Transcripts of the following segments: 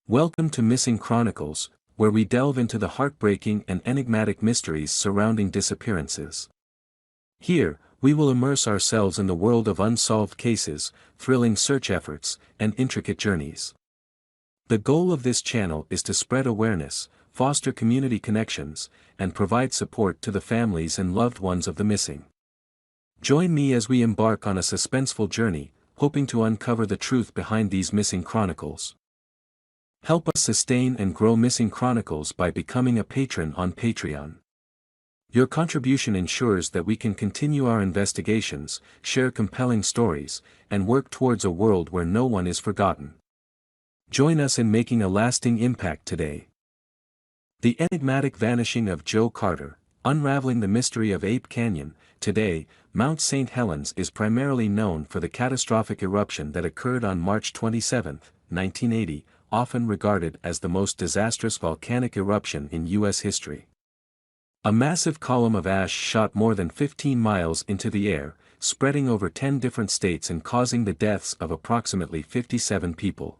Welcome to Missing Chronicles, where we delve into the heartbreaking and enigmatic mysteries surrounding disappearances. Here, we will immerse ourselves in the world of unsolved cases, thrilling search efforts, and intricate journeys. The goal of this channel is to spread awareness, foster community connections, and provide support to the families and loved ones of the missing. Join me as we embark on a suspenseful journey, hoping to uncover the truth behind these missing chronicles. Help us sustain and grow Missing Chronicles by becoming a patron on Patreon. Your contribution ensures that we can continue our investigations, share compelling stories, and work towards a world where no one is forgotten. Join us in making a lasting impact today. The enigmatic vanishing of Joe Carter, unraveling the mystery of Ape Canyon. Today, Mount St. Helens is primarily known for the catastrophic eruption that occurred on March 27, 1980, often regarded as the most disastrous volcanic eruption in U.S. history. A massive column of ash shot more than 15 miles into the air, spreading over 10 different states and causing the deaths of approximately 57 people.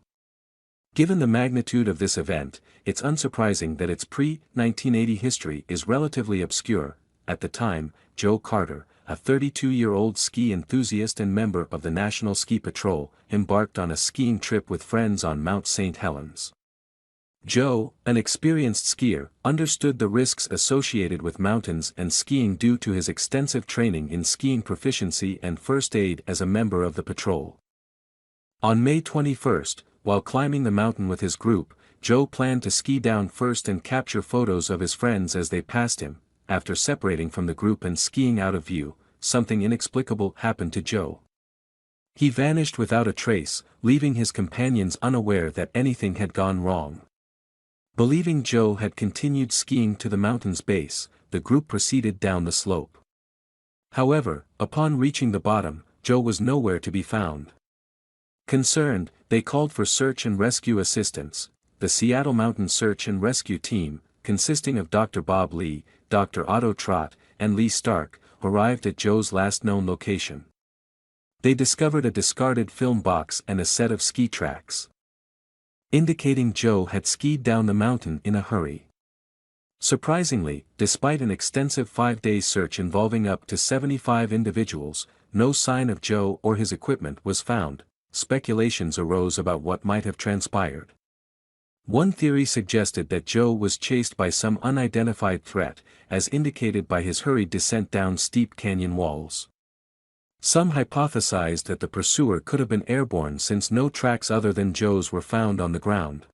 Given the magnitude of this event, it's unsurprising that its pre-1980 history is relatively obscure. At the time, Joe Carter, a 32-year-old ski enthusiast and member of the National Ski Patrol, embarked on a skiing trip with friends on Mount St. Helens. Joe, an experienced skier, understood the risks associated with mountains and skiing due to his extensive training in skiing proficiency and first aid as a member of the patrol. On May 21, while climbing the mountain with his group, Joe planned to ski down first and capture photos of his friends as they passed him. After separating from the group and skiing out of view, something inexplicable happened to Joe. He vanished without a trace, leaving his companions unaware that anything had gone wrong. Believing Joe had continued skiing to the mountain's base, the group proceeded down the slope. However, upon reaching the bottom, Joe was nowhere to be found. Concerned, they called for search and rescue assistance. The Seattle Mountain Search and Rescue Team, consisting of Dr. Bob Lee, Dr. Otto Trott, and Lee Stark, arrived at Joe's last known location. They discovered a discarded film box and a set of ski tracks, indicating Joe had skied down the mountain in a hurry. Surprisingly, despite an extensive 5-day search involving up to 75 individuals, no sign of Joe or his equipment was found. Speculations arose about what might have transpired. One theory suggested that Joe was chased by some unidentified threat, as indicated by his hurried descent down steep canyon walls. Some hypothesized that the pursuer could have been airborne since no tracks other than Joe's were found on the ground.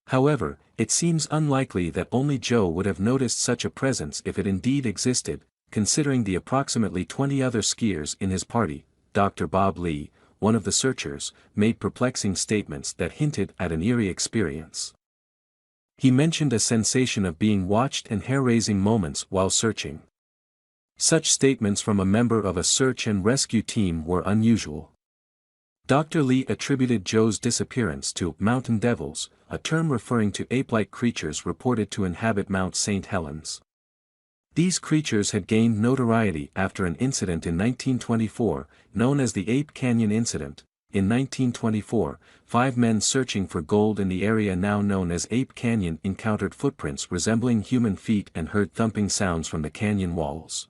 However, it seems unlikely that only Joe would have noticed such a presence if it indeed existed, considering the approximately 20 other skiers in his party. Dr. Bob Lee, one of the searchers, made perplexing statements that hinted at an eerie experience. He mentioned a sensation of being watched and hair-raising moments while searching. Such statements from a member of a search and rescue team were unusual. Dr. Lee attributed Joe's disappearance to mountain devils, a term referring to ape-like creatures reported to inhabit Mount St. Helens. These creatures had gained notoriety after an incident in 1924, known as the Ape Canyon Incident. In 1924, 5 men searching for gold in the area now known as Ape Canyon encountered footprints resembling human feet and heard thumping sounds from the canyon walls.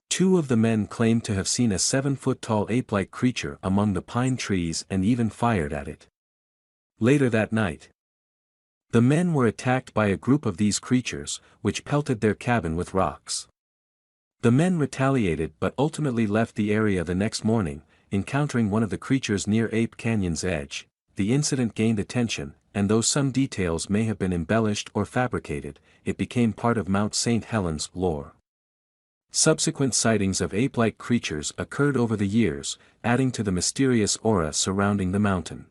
2 of the men claimed to have seen a 7-foot-tall ape-like creature among the pine trees and even fired at it. Later that night, the men were attacked by a group of these creatures, which pelted their cabin with rocks. The men retaliated but ultimately left the area the next morning, encountering one of the creatures near Ape Canyon's edge. The incident gained attention, and though some details may have been embellished or fabricated, it became part of Mount St. Helens lore. Subsequent sightings of ape-like creatures occurred over the years, adding to the mysterious aura surrounding the mountain.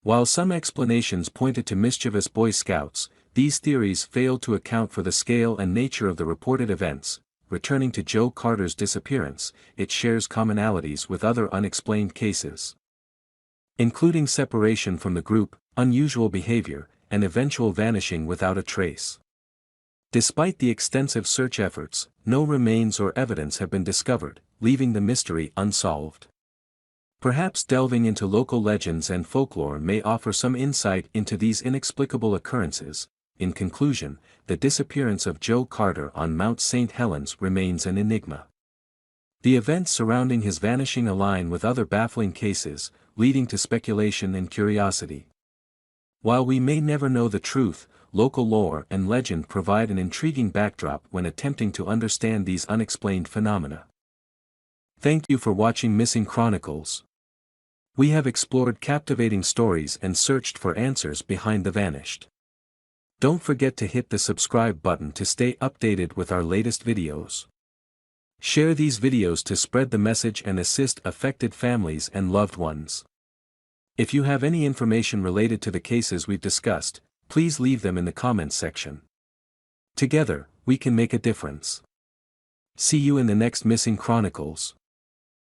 While some explanations pointed to mischievous Boy Scouts, these theories failed to account for the scale and nature of the reported events. Returning to Joe Carter's disappearance, it shares commonalities with other unexplained cases, including separation from the group, unusual behavior, and eventual vanishing without a trace. Despite the extensive search efforts, no remains or evidence have been discovered, leaving the mystery unsolved. Perhaps delving into local legends and folklore may offer some insight into these inexplicable occurrences. In conclusion, the disappearance of Joe Carter on Mount St. Helens remains an enigma. The events surrounding his vanishing align with other baffling cases, leading to speculation and curiosity. While we may never know the truth, local lore and legend provide an intriguing backdrop when attempting to understand these unexplained phenomena. Thank you for watching Missing Chronicles. We have explored captivating stories and searched for answers behind the vanished. Don't forget to hit the subscribe button to stay updated with our latest videos. Share these videos to spread the message and assist affected families and loved ones. If you have any information related to the cases we've discussed, please leave them in the comments section. Together, we can make a difference. See you in the next Missing Chronicles.